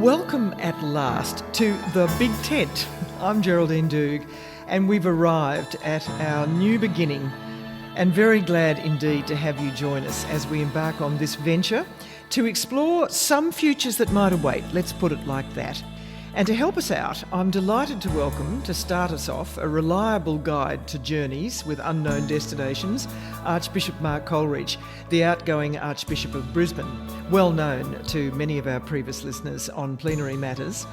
Welcome at last to the Big Tent. I'm Geraldine Doogue, and we've arrived at our new beginning, and very glad indeed to have you join us as we embark on this venture to explore some futures that might await, let's put it like that. And to help us out, I'm delighted to welcome, to start us off, a reliable guide to journeys with unknown destinations, Archbishop Mark Coleridge, the outgoing Archbishop of Brisbane, well known to many of our previous listeners on plenary matters.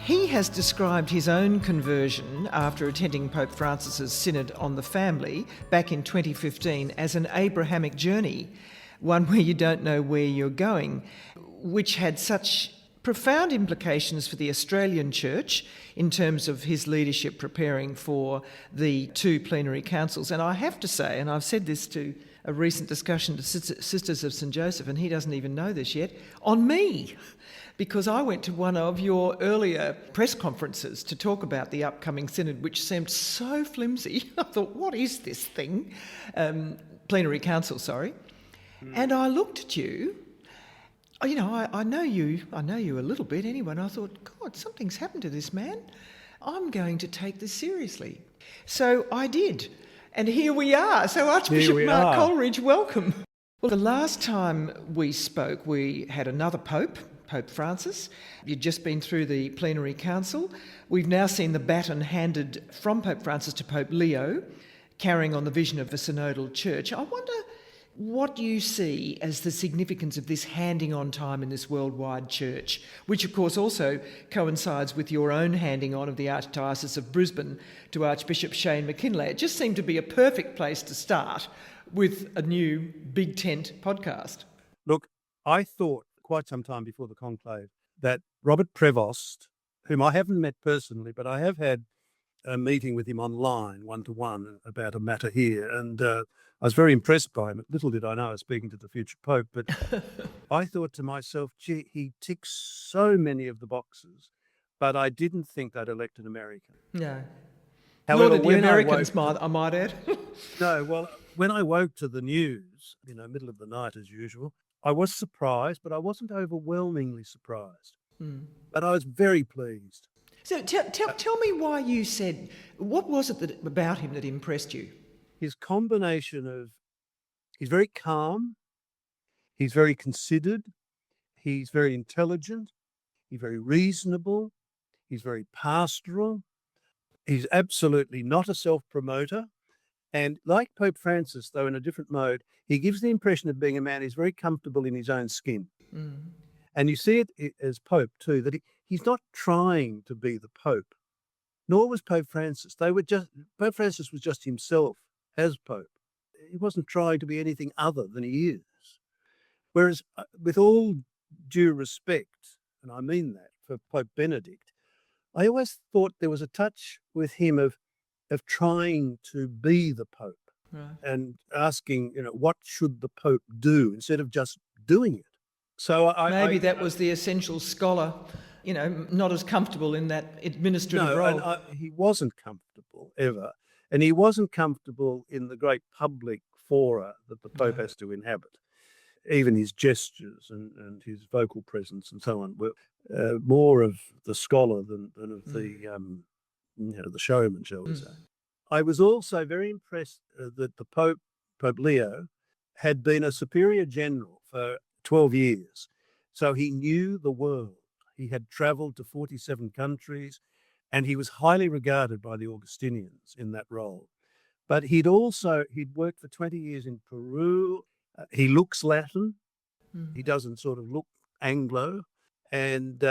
He has described his own conversion after attending Pope Francis's Synod on the Family back in 2015 as an Abrahamic journey, one where you don't know where you're going, which had such profound implications for the Australian Church in terms of his leadership preparing for the two plenary councils. And I have to say, and I've said this to a recent discussion to Sisters of St Joseph, and he doesn't even know this yet, on me, because I went to one of your earlier press conferences to talk about the upcoming synod, which seemed so flimsy. I thought, what is this thing? Plenary council, sorry. And I looked at you. You know, I know you a little bit anyway, and I thought, God, something's happened to this man. I'm going to take this seriously. So I did. And here we are. So Archbishop Mark Coleridge, welcome. Well, the last time we spoke, we had another Pope, Pope Francis. You'd just been through the plenary council. We've now seen the baton handed from Pope Francis to Pope Leo, carrying on the vision of a synodal church. I wonder what you see as the significance of this handing on time in this worldwide church, which of course also coincides with your own handing on of the Archdiocese of Brisbane to Archbishop Shane McKinlay. It just seemed to be a perfect place to start with a new Big Tent podcast. Look, I thought quite some time before the conclave that Robert Prevost, whom I haven't met personally, but I have had a meeting with him online, one-to-one, about a matter here, and I was very impressed by him. Little did I know I was speaking to the future Pope, but I thought to myself, gee, he ticks so many of the boxes, but I didn't think they'd elect an American. No. However, nor did the Americans, I might add. No, well, when I woke to the news, middle of the night as usual, I was surprised, but I wasn't overwhelmingly surprised. But I was very pleased. So tell me why you said, what was it about him that impressed you? His combination of, he's very calm, he's very considered, he's very intelligent, he's very reasonable, he's very pastoral, he's absolutely not a self-promoter. And like Pope Francis, though in a different mode, he gives the impression of being a man who's very comfortable in his own skin. And you see it as Pope too, that he's not trying to be the Pope, nor was Pope Francis. Pope Francis was just himself as Pope. He wasn't trying to be anything other than he is. Whereas with all due respect, and I mean that for Pope Benedict, I always thought there was a touch with him of trying to be the Pope, right, and asking, what should the Pope do instead of just doing it. So maybe that was the essential scholar, not as comfortable in that administrative role. No, he wasn't comfortable ever. And he wasn't comfortable in the great public fora that the Pope has to inhabit. Even his gestures and his vocal presence and so on were more of the scholar than of the showman, shall we say. I was also very impressed that the Pope Leo, had been a superior general for 12 years. So he knew the world. He had travelled to 47 countries, and he was highly regarded by the Augustinians in that role. But he'd worked for 20 years in Peru. He looks Latin. He doesn't sort of look Anglo. And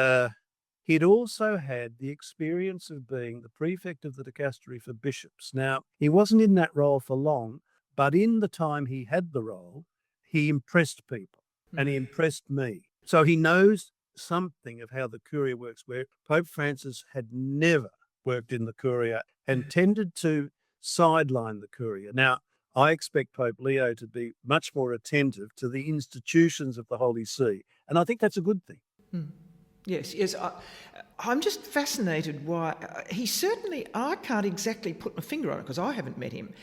he'd also had the experience of being the prefect of the dicastery for bishops. Now, he wasn't in that role for long, but in the time he had the role, he impressed people, and he impressed me. So he knows something of how the Curia works, where Pope Francis had never worked in the Curia and tended to sideline the Curia. Now, I expect Pope Leo to be much more attentive to the institutions of the Holy See, and I think that's a good thing. Yes, yes. I'm just fascinated why he certainly, I can't exactly put my finger on it because I haven't met him.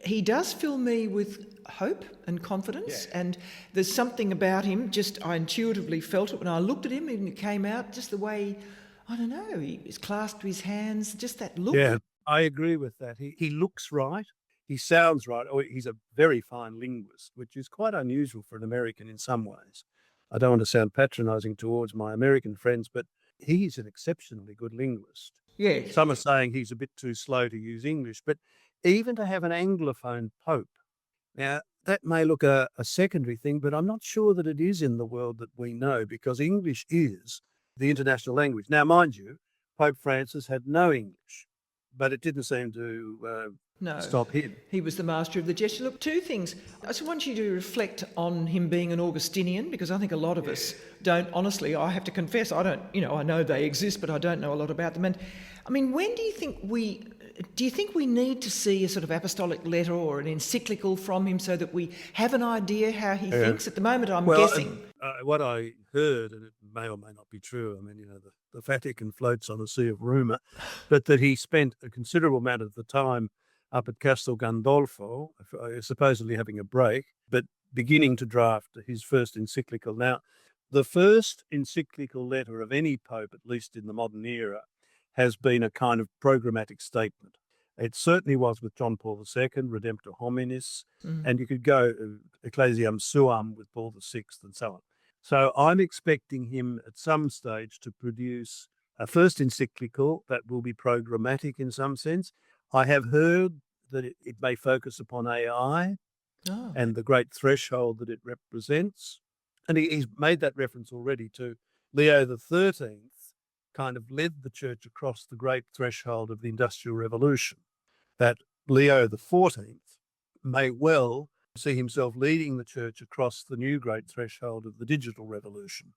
He does fill me with hope and confidence, and there's something about him, just I intuitively felt it when I looked at him and he came out, just the way, I don't know, he's clasped his hands, just that look. Yeah, I agree with that. He looks right. He sounds right. Oh, he's a very fine linguist, which is quite unusual for an American in some ways. I don't want to sound patronizing towards my American friends, but he's an exceptionally good linguist. Yes. Some are saying he's a bit too slow to use English, but even to have an Anglophone Pope, now that may look a secondary thing, but I'm not sure that it is in the world that we know, because English is the international language. Now, mind you, Pope Francis had no English, but it didn't seem to No, stop him. he was the master of the gesture. Look, two things. I just want you to reflect on him being an Augustinian, because I think a lot of us don't, honestly, I have to confess, I don't, I know they exist, but I don't know a lot about them. And I mean, when do you think we need to see a sort of apostolic letter or an encyclical from him so that we have an idea how he thinks? At the moment, I'm guessing. What I heard, and it may or may not be true, I mean, the Vatican floats on a sea of rumour, but that he spent a considerable amount of the time up at Castel Gandolfo, supposedly having a break, but beginning to draft his first encyclical. Now, the first encyclical letter of any pope, at least in the modern era, has been a kind of programmatic statement. It certainly was with John Paul II, Redemptor Hominis, and you could go Ecclesiam Suam with Paul VI and so on. So I'm expecting him at some stage to produce a first encyclical that will be programmatic in some sense. I have heard that it may focus upon AI and the great threshold that it represents. And he's made that reference already to Leo XIII, kind of led the church across the great threshold of the Industrial Revolution, that Leo XIV may well see himself leading the church across the new great threshold of the digital revolution,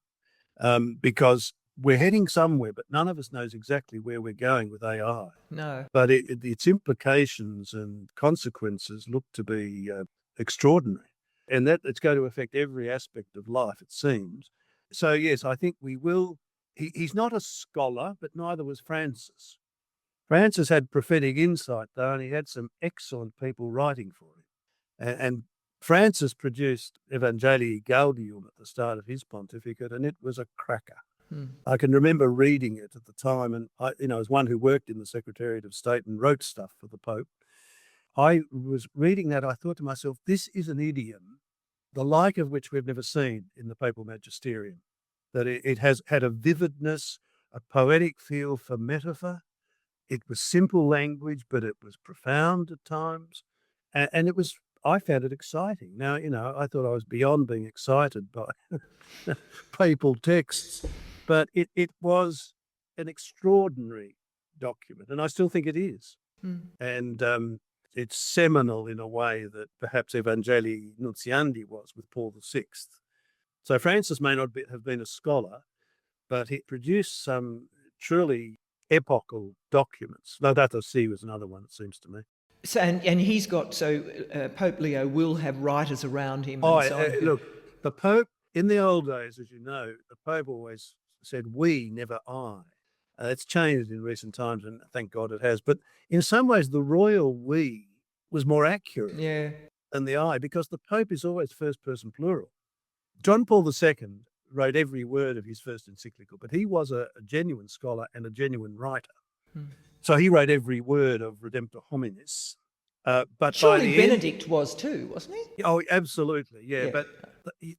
because we're heading somewhere, but none of us knows exactly where we're going with AI. No. But its implications and consequences look to be extraordinary, and that it's going to affect every aspect of life, it seems. So, yes, I think we will. He's not a scholar, but neither was Francis. Francis had prophetic insight, though, and he had some excellent people writing for him. And Francis produced Evangelii Gaudium at the start of his pontificate, and it was a cracker. I can remember reading it at the time, and I, as one who worked in the Secretariat of State and wrote stuff for the Pope, I was reading that. I thought to myself, this is an idiom, the like of which we've never seen in the papal magisterium, that it has had a vividness, a poetic feel for metaphor. It was simple language, but it was profound at times. And it was, I found it exciting. Now, I thought I was beyond being excited by papal texts, but it was an extraordinary document, and I still think it is. And it's seminal in a way that perhaps Evangelii Nuntiandi was with Paul VI. So Francis may not have been a scholar, but he produced some truly epochal documents. Laudato Si was another one, it seems to me. So, and he's got, Pope Leo will have writers around him. And so on. Look, the Pope, in the old days, as you know, the Pope always said we, never I. It's changed in recent times, and thank God it has. But in some ways, the royal we was more accurate than the I, because the Pope is always first person plural. John Paul II wrote every word of his first encyclical, but he was a genuine scholar and a genuine writer. So he wrote every word of Redemptor Hominis. But surely Benedict was too, wasn't he? Oh, absolutely, yeah. But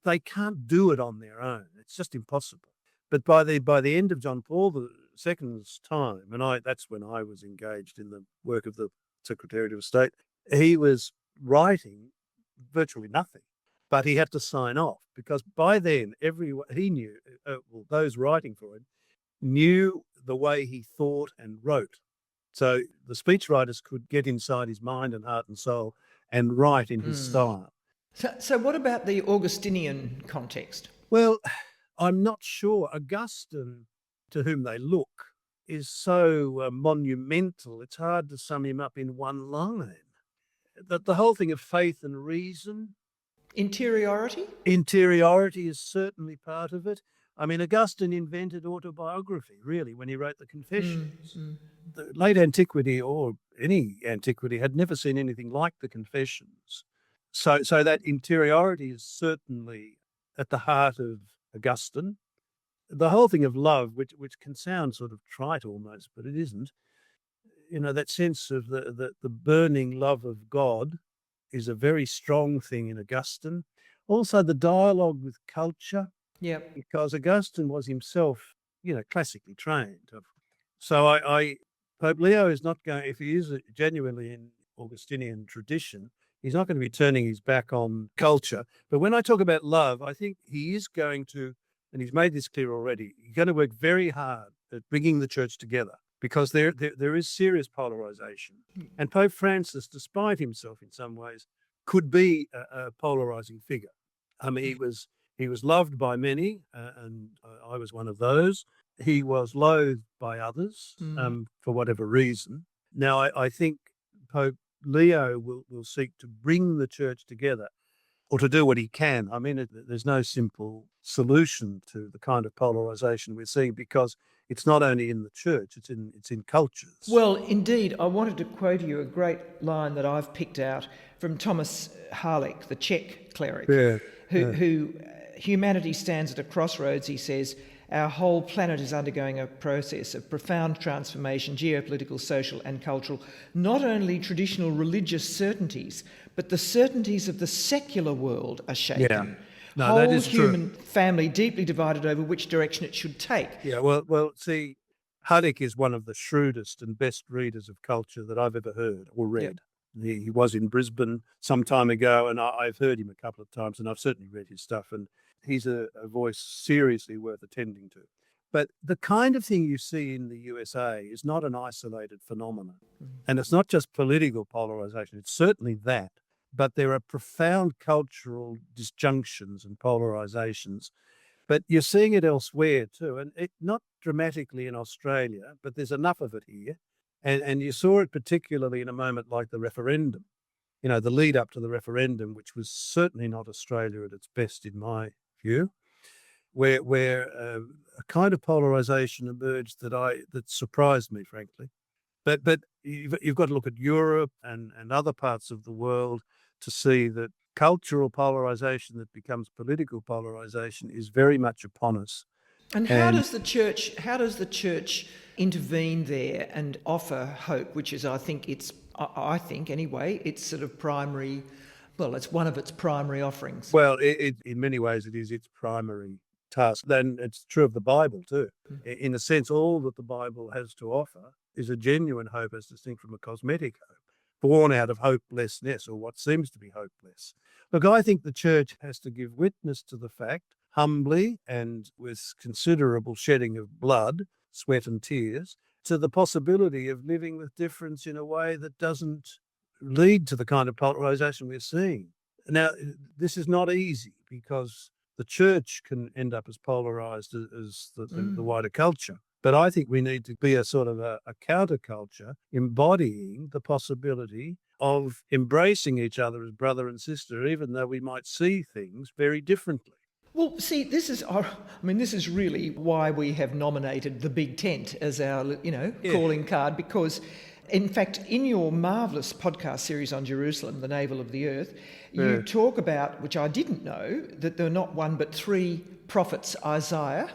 they can't do it on their own. It's just impossible. But by the end of John Paul II's time, and that's when I was engaged in the work of the Secretariat of State, he was writing virtually nothing. But he had to sign off, because by then he knew, those writing for him knew the way he thought and wrote. So the speechwriters could get inside his mind and heart and soul and write in his style. So what about the Augustinian context? Well, I'm not sure. Augustine, to whom they look, is so monumental, it's hard to sum him up in one line. The whole thing of faith and reason. Interiority? Interiority is certainly part of it. I mean, Augustine invented autobiography, really, when he wrote the Confessions. Mm. The late antiquity, or any antiquity, had never seen anything like the Confessions. So that interiority is certainly at the heart of Augustine. The whole thing of love, which can sound sort of trite almost, but it isn't. That sense of the burning love of God is a very strong thing in Augustine. Also, the dialogue with culture, Yep. because Augustine was himself, classically trained. So Pope Leo is not going, if he is genuinely in Augustinian tradition, he's not going to be turning his back on culture. But when I talk about love, I think he is going to, and he's made this clear already, he's going to work very hard at bringing the church together, because there is serious polarization. And Pope Francis, despite himself in some ways, could be a polarizing figure. I mean, he was loved by many, and I was one of those. He was loathed by others for whatever reason. Now, I think Pope Leo will seek to bring the church together, or to do what he can. I mean, there's no simple solution to the kind of polarization we're seeing, because it's not only in the church, it's in cultures. Well, indeed, I wanted to quote you a great line that I've picked out from Thomas Harlech, the Czech cleric, who humanity stands at a crossroads, he says. Our whole planet is undergoing a process of profound transformation, geopolitical, social and cultural. Not only traditional religious certainties, but the certainties of the secular world are shaken. Yeah. No, whole that is human true. family deeply divided over which direction it should take. Yeah, well, see, Harlech is one of the shrewdest and best readers of culture that I've ever heard or read. Yep. He was in Brisbane some time ago, and I've heard him a couple of times, and I've certainly read his stuff, and he's a voice seriously worth attending to. But the kind of thing you see in the USA is not an isolated phenomenon. And it's not just political polarization, it's certainly that. But there are profound cultural disjunctions and polarizations. But you're seeing it elsewhere too, and not dramatically in Australia, but there's enough of it here. And you saw it particularly in a moment like the referendum, the lead up to the referendum, which was certainly not Australia at its best in my view, where a kind of polarization emerged that surprised me, frankly. But you've got to look at Europe and other parts of the world to see that cultural polarization that becomes political polarization is very much upon us. And how does the church intervene there and offer hope, which is, I think anyway, it's sort of primary, well, it's one of its primary offerings. Well, in many ways it is its primary task. Then it's true of the Bible too. In a sense, all that the Bible has to offer is a genuine hope as distinct from a cosmetic hope, born out of hopelessness, or what seems to be hopeless. Look, I think the church has to give witness to the fact, humbly and with considerable shedding of blood, sweat and tears, to the possibility of living with difference in a way that doesn't lead to the kind of polarization we're seeing. Now, this is not easy, because the church can end up as polarized as the wider culture. But I think we need to be a sort of a counterculture embodying the possibility of embracing each other as brother and sister, even though we might see things very differently. Well, see, this is really why we have nominated the Big Tent as our, calling card, because, in fact, in your marvellous podcast series on Jerusalem, the Navel of the Earth, you talk about, which I didn't know, that there are not one but three prophets Isaiah.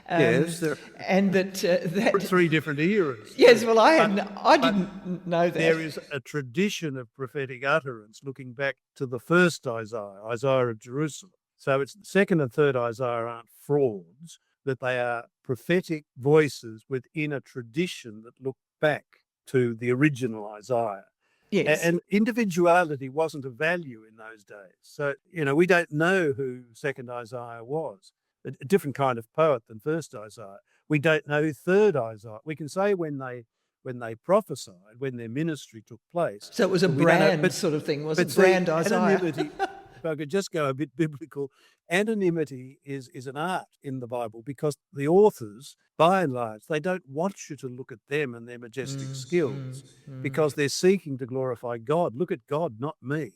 Yes, and that three different eras. Yes, well, I didn't know that. There is a tradition of prophetic utterance looking back to the first Isaiah of Jerusalem. So it's the second and third Isaiah aren't frauds, that they are prophetic voices within a tradition that look back to the original Isaiah. Yes. And individuality wasn't a value in those days. So, we don't know who second Isaiah was. A different kind of poet than first Isaiah. We don't know who third Isaiah. We can say when they prophesied, when their ministry took place. So it was a brand sort of thing, wasn't it? Brand Isaiah. Anonymity, if I could just go a bit biblical, anonymity is an art in the Bible, because the authors, by and large, they don't want you to look at them and their majestic skills, because they're seeking to glorify God. Look at God, not me.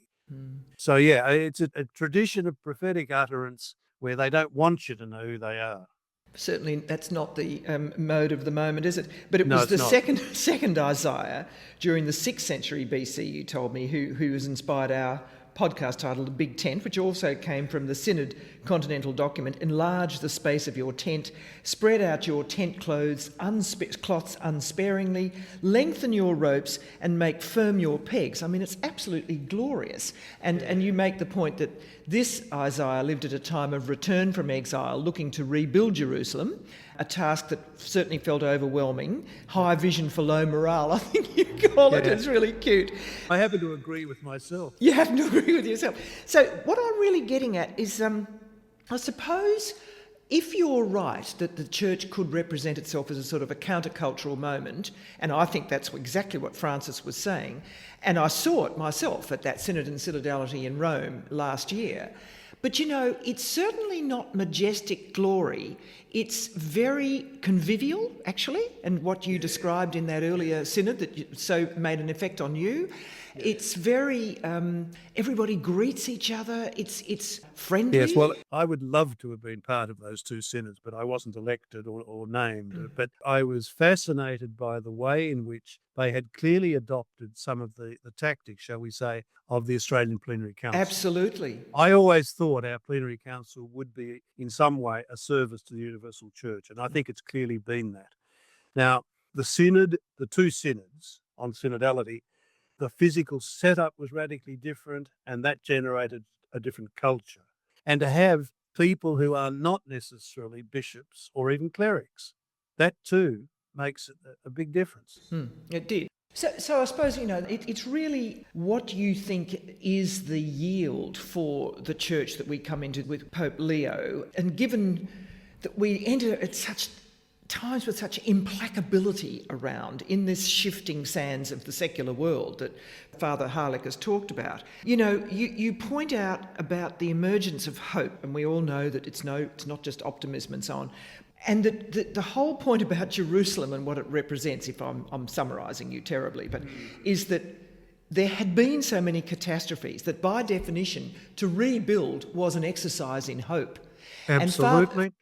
So, it's a tradition of prophetic utterance where they don't want you to know who they are. Certainly, that's not the mode of the moment, is it? But it No, was it's the not. second Isaiah during the 6th century BC, you told me, who has inspired our podcast titled The Big Tent, which also came from the Synod Continental document. Enlarge the space of your tent, spread out your tent cloths unsparingly, lengthen your ropes and make firm your pegs. I mean, it's absolutely glorious. And you make the point that this Isaiah lived at a time of return from exile, looking to rebuild Jerusalem, a task that certainly felt overwhelming. High vision for low morale, I think you call it. It's really cute. I happen to agree with myself. You happen to agree with yourself. So what I'm really getting at is, I suppose, if you're right that the church could represent itself as a sort of a countercultural moment, and I think that's exactly what Francis was saying, and I saw it myself at that Synod and Synodality in Rome last year. But, you know, it's certainly not majestic glory. It's very convivial, actually, and what you described in that earlier synod that so made an effect on you. It's very, everybody greets each other. It's friendly. Yes, well, I would love to have been part of those two synods, but I wasn't elected or named. But I was fascinated by the way in which they had clearly adopted some of the tactics, shall we say, of the Australian Plenary Council. Absolutely. I always thought our Plenary Council would be, in some way, a service to the Universal Church, and I think it's clearly been that. Now, the two synods on synodality, the physical setup was radically different, and that generated a different culture. And to have people who are not necessarily bishops or even clerics, that too makes a big difference. It did. So I suppose, you know, it's really what you think is the yield for the church that we come into with Pope Leo. And given that we enter at such times with such implacability around in this shifting sands of the secular world that Father Harlech has talked about. You know, you point out about the emergence of hope, and we all know that it's not just optimism and so on. And the whole point about Jerusalem and what it represents, if I'm summarising you terribly, but is that there had been so many catastrophes that by definition to rebuild was an exercise in hope. Absolutely.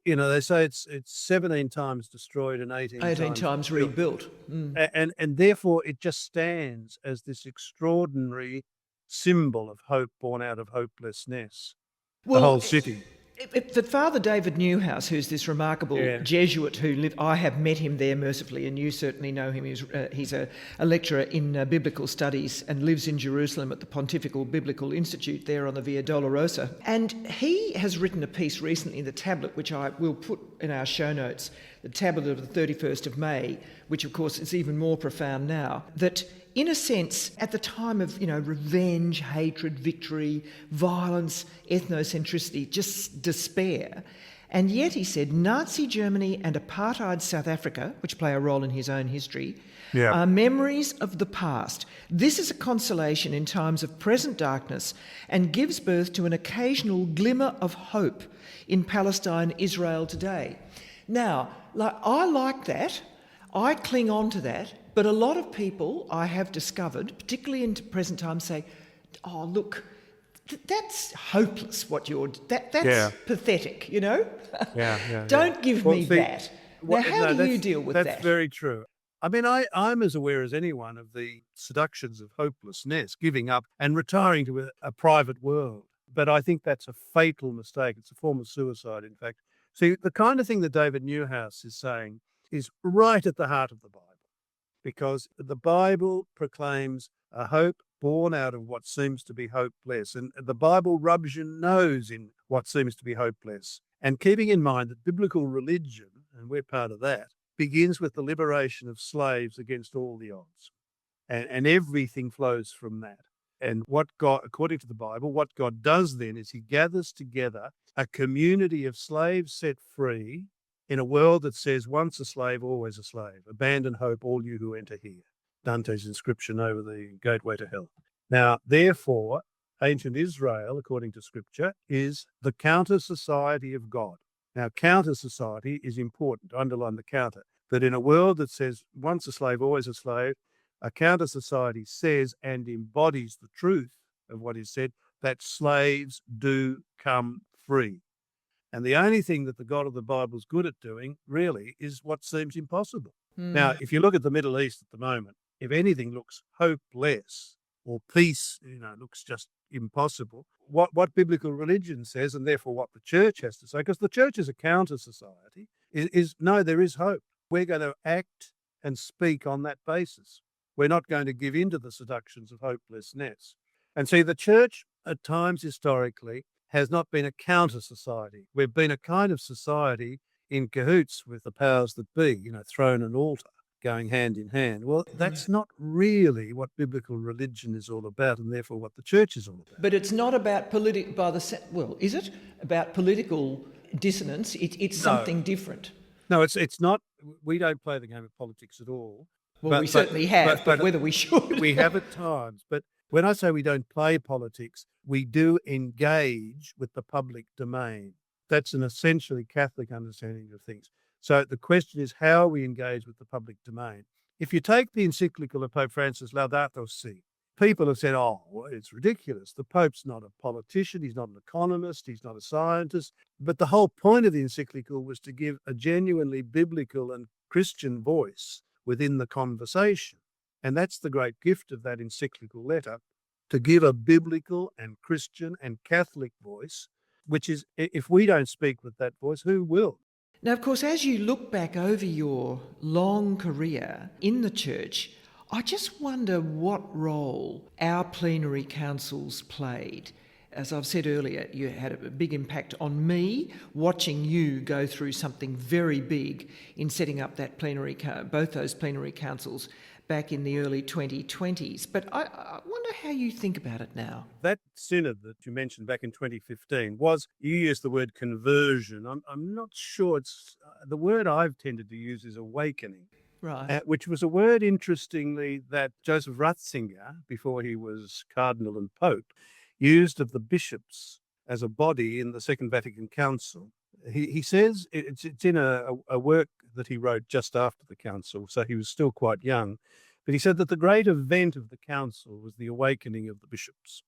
You know, they say it's 17 times destroyed and 18 times rebuilt. And therefore it just stands as this extraordinary symbol of hope born out of hopelessness. The whole city. That Father David Newhouse, who's this remarkable Jesuit who lived, I have met him there mercifully, and you certainly know him. He's a lecturer in biblical studies and lives in Jerusalem at the Pontifical Biblical Institute there on the Via Dolorosa. And he has written a piece recently in the tablet, which I will put in our show notes, the tablet of the 31st of May, which of course is even more profound now, that in a sense, at the time of, you know, revenge, hatred, victory, violence, ethnocentricity, just despair. And yet, he said, Nazi Germany and apartheid South Africa, which play a role in his own history, are memories of the past. This is a consolation in times of present darkness and gives birth to an occasional glimmer of hope in Palestine, Israel today. Now, I like that. I cling on to that. But a lot of people I have discovered, particularly in present times, say, oh, look, that's hopeless what that's pathetic, you know? Don't give me that. Now, how do you deal with that? That's very true. I mean, I'm as aware as anyone of the seductions of hopelessness, giving up and retiring to a private world. But I think that's a fatal mistake. It's a form of suicide, in fact. See, the kind of thing that David Newhouse is saying is right at the heart of the Bible. Because the Bible proclaims a hope born out of what seems to be hopeless. And the Bible rubs your nose in what seems to be hopeless. And keeping in mind that biblical religion, and we're part of that, begins with the liberation of slaves against all the odds. And everything flows from that. And what God, according to the Bible, what God does then is he gathers together a community of slaves set free in a world that says, once a slave, always a slave. Abandon hope, all you who enter here. Dante's inscription over the gateway to hell. Now, therefore, ancient Israel, according to Scripture, is the counter society of God. Now, counter society is important, to underline the counter, that in a world that says, once a slave, always a slave, a counter society says and embodies the truth of what is said, that slaves do come free. And the only thing that the God of the Bible is good at doing, really, is what seems impossible. Now, if you look at the Middle East at the moment, if anything looks hopeless or peace, looks just impossible, what biblical religion says, and therefore what the church has to say, because the church is a counter society, is no, there is hope. We're going to act and speak on that basis. We're not going to give in to the seductions of hopelessness. And see, the church at times historically has not been a counter society. We've been a kind of society in cahoots with the powers that be, throne and altar going hand in hand. Well, that's not really what biblical religion is all about, and therefore what the church is all about. But it's not about is it about political dissonance? It's something different. No, it's not. We don't play the game of politics at all. Well, we certainly have, but whether we should. We have at times. But when I say we don't play politics, we do engage with the public domain. That's an essentially Catholic understanding of things. So the question is how we engage with the public domain. If you take the encyclical of Pope Francis, Laudato Si', people have said, well, it's ridiculous. The Pope's not a politician. He's not an economist. He's not a scientist. But the whole point of the encyclical was to give a genuinely biblical and Christian voice within the conversation. And that's the great gift of that encyclical letter, to give a biblical and Christian and Catholic voice, which is, if we don't speak with that voice, who will? Now, of course, as you look back over your long career in the church, I just wonder what role our plenary councils played. As I've said earlier, you had a big impact on me, watching you go through something very big in setting up that both those plenary councils back in the early 2020s. But I wonder how you think about it now. That synod that you mentioned back in 2015 was, you used the word conversion. I'm not sure it's, the word I've tended to use is awakening. Right. Which was a word, interestingly, that Joseph Ratzinger, before he was Cardinal and Pope, used of the bishops as a body in the Second Vatican Council. He says, it's in a work that he wrote just after the council, so he was still quite young, but he said that the great event of the council was the awakening of the bishops.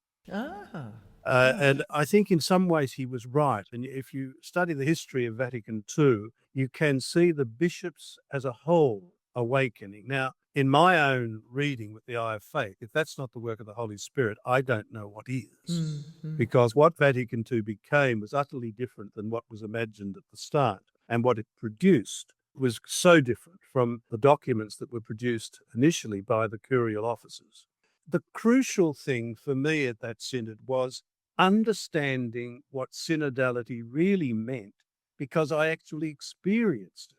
And I think in some ways he was right. And if you study the history of Vatican II, you can see the bishops as a whole awakening. Now, in my own reading with the eye of faith, if that's not the work of the Holy Spirit, I don't know what is. Because what Vatican II became was utterly different than what was imagined at the start. And what it produced was so different from the documents that were produced initially by the curial officers. The crucial thing for me at that synod was understanding what synodality really meant, because I actually experienced it.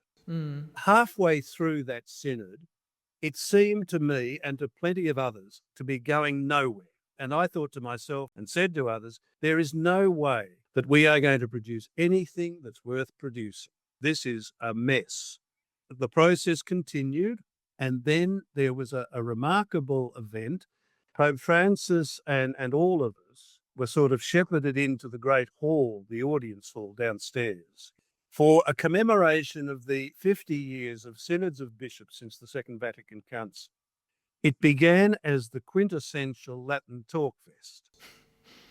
Halfway through that synod, it seemed to me and to plenty of others to be going nowhere. And I thought to myself and said to others, there is no way that we are going to produce anything that's worth producing. This is a mess. The process continued, and then there was a remarkable event. Pope Francis and all of us were sort of shepherded into the great hall, the audience hall downstairs, for a commemoration of the 50 years of synods of bishops since the Second Vatican Council. It began as the quintessential Latin talk fest.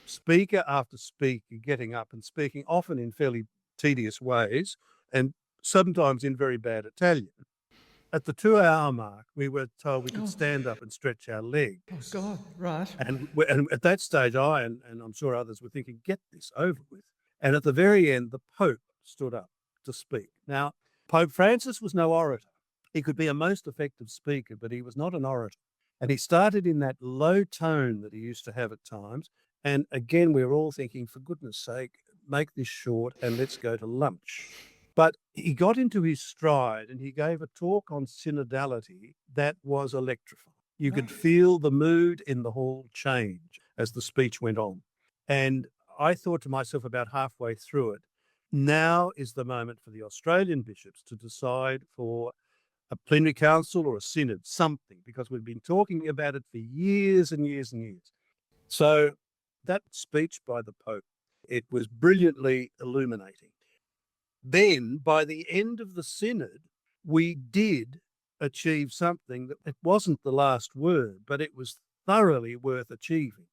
Speaker after speaker getting up and speaking, often in fairly tedious ways, and sometimes in very bad Italian. At the 2-hour mark, we were told we could stand up and stretch our legs. Oh, God, right. And at that stage, I and I'm sure others were thinking, get this over with. And at the very end, the Pope stood up to speak. Now, Pope Francis was no orator. He could be a most effective speaker, but he was not an orator. And he started in that low tone that he used to have at times. And again, we were all thinking, for goodness sake, make this short and let's go to lunch. But he got into his stride and he gave a talk on synodality that was electrifying. You could feel the mood in the hall change as the speech went on. And I thought to myself about halfway through it, now is the moment for the Australian bishops to decide for a plenary council or a synod, something, because we've been talking about it for years and years and years. So that speech by the Pope, it was brilliantly illuminating. Then by the end of the synod, we did achieve something that it wasn't the last word, but it was thoroughly worth achieving.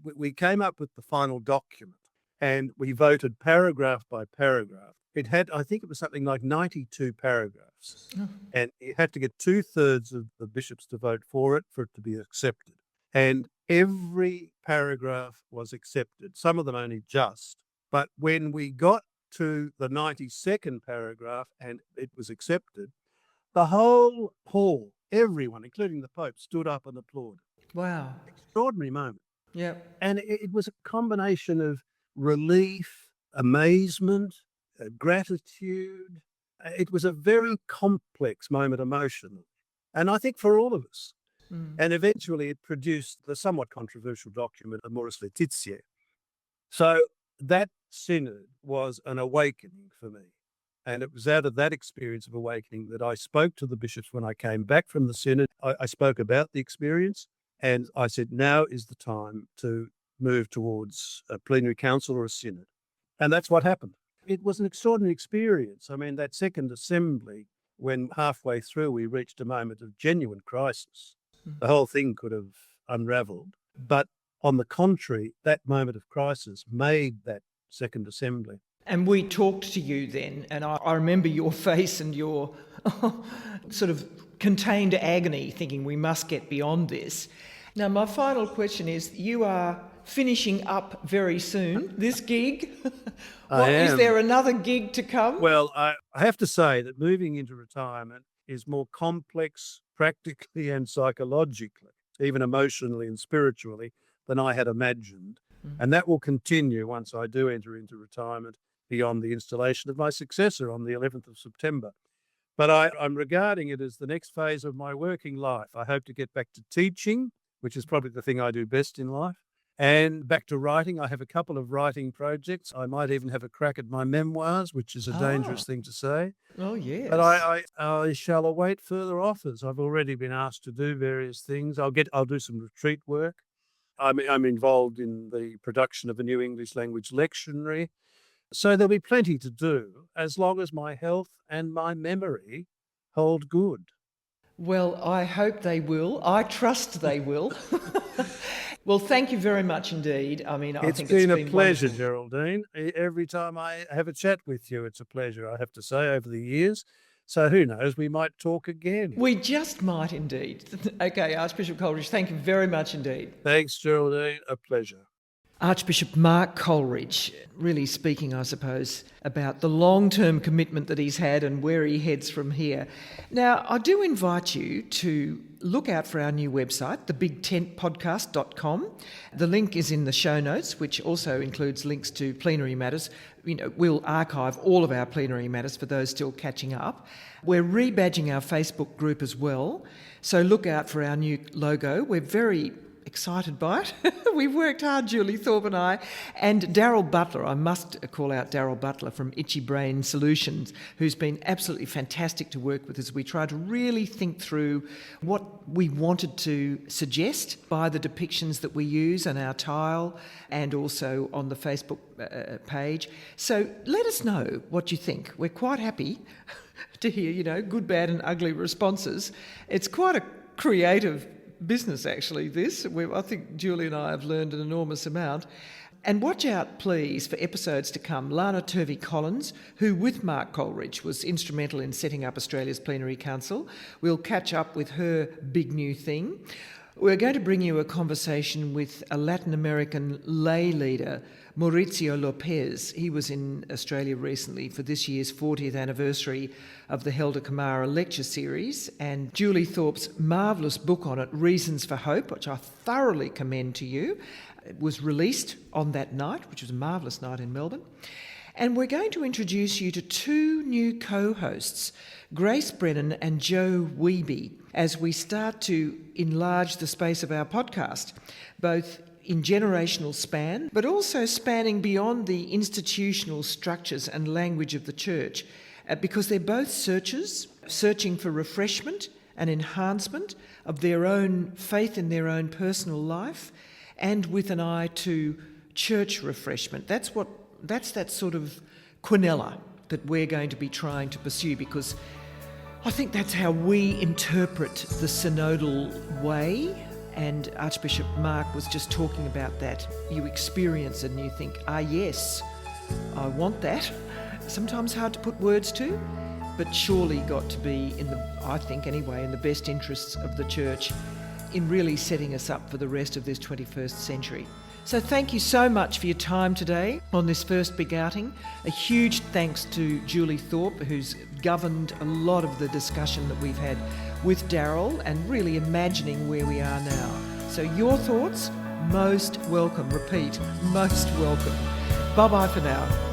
We came up with the final document. and we voted paragraph by paragraph. It had, I think it was something like 92 paragraphs, and you had to get 2/3 of the bishops to vote for it to be accepted. And every paragraph was accepted, some of them only just. But when we got to the 92nd paragraph and it was accepted, the whole hall, everyone, including the Pope, stood up and applauded. Wow. Extraordinary moment. Yeah. And it was a combination of relief, amazement, gratitude. It was a very complex moment emotionally, and I think for all of us. And eventually it produced the somewhat controversial document, Amoris Laetitia. So that synod was an awakening for me. And it was out of that experience of awakening that I spoke to the bishops when I came back from the synod. I spoke about the experience, and I said, now is the time to move towards a plenary council or a synod. And that's what happened. It was an extraordinary experience. I mean, that second assembly, when halfway through we reached a moment of genuine crisis, the whole thing could have unravelled. But on the contrary, that moment of crisis made that second assembly. And we talked to you then, and I remember your face and your sort of contained agony, thinking we must get beyond this. Now, my final question is, you are finishing up very soon, this gig. Is there another gig to come? Well, I have to say that moving into retirement is more complex practically and psychologically, even emotionally and spiritually, than I had imagined. And that will continue once I do enter into retirement beyond the installation of my successor on the 11th of September. But I'm regarding it as the next phase of my working life. I hope to get back to teaching, which is probably the thing I do best in life, and back to writing. I have a couple of writing projects. I might even have a crack at my memoirs, which is a dangerous thing to say. Oh, yes. But I shall await further offers. I've already been asked to do various things. I'll do some retreat work. I'm involved in the production of a new English language lectionary. So there'll be plenty to do as long as my health and my memory hold good. Well, I hope they will. I trust they will. Well, thank you very much indeed. I mean, I think it's been a pleasure, wonderful. Geraldine. Every time I have a chat with you, it's a pleasure, I have to say, over the years. So who knows, we might talk again. We just might indeed. Okay, Archbishop Coleridge, thank you very much indeed. Thanks, Geraldine. A pleasure. Archbishop Mark Coleridge, really speaking, I suppose, about the long-term commitment that he's had and where he heads from here. Now, I do invite you to look out for our new website, thebigtentpodcast.com. The link is in the show notes, which also includes links to plenary matters. We'll archive all of our plenary matters for those still catching up. We're rebadging our Facebook group as well, so look out for our new logo. We're very excited by it. We've worked hard, Julie Thorpe and I. And Daryl Butler, I must call out Daryl Butler from Itchy Brain Solutions, who's been absolutely fantastic to work with as we try to really think through what we wanted to suggest by the depictions that we use on our tile and also on the Facebook page. So let us know what you think. We're quite happy to hear, good, bad and ugly responses. It's quite a creative business, actually, this. I think Julie and I have learned an enormous amount. And watch out, please, for episodes to come. Lana Turvey-Collins, who with Mark Coleridge was instrumental in setting up Australia's Plenary Council. We'll catch up with her big new thing. We're going to bring you a conversation with a Latin American lay leader, Mauricio Lopez. He was in Australia recently for this year's 40th anniversary of the Helder Camara lecture series, and Julie Thorpe's marvellous book on it, Reasons for Hope, which I thoroughly commend to you. It was released on that night, which was a marvellous night in Melbourne. And we're going to introduce you to two new co-hosts, Grace Brennan and Joe Wiebe, as we start to enlarge the space of our podcast, both in generational span, but also spanning beyond the institutional structures and language of the church, because they're both searchers, searching for refreshment and enhancement of their own faith in their own personal life, and with an eye to church refreshment. That's that sort of quinella that we're going to be trying to pursue, because I think that's how we interpret the synodal way And Archbishop Mark was just talking about that. You experience and you think, yes, I want that. Sometimes hard to put words to, but surely got to be I think anyway, in the best interests of the church in really setting us up for the rest of this 21st century. So thank you so much for your time today on this first big outing. A huge thanks to Julie Thorpe, who's governed a lot of the discussion that we've had with Daryl and really imagining where we are now. So your thoughts, most welcome. Repeat, most welcome. Bye-bye for now.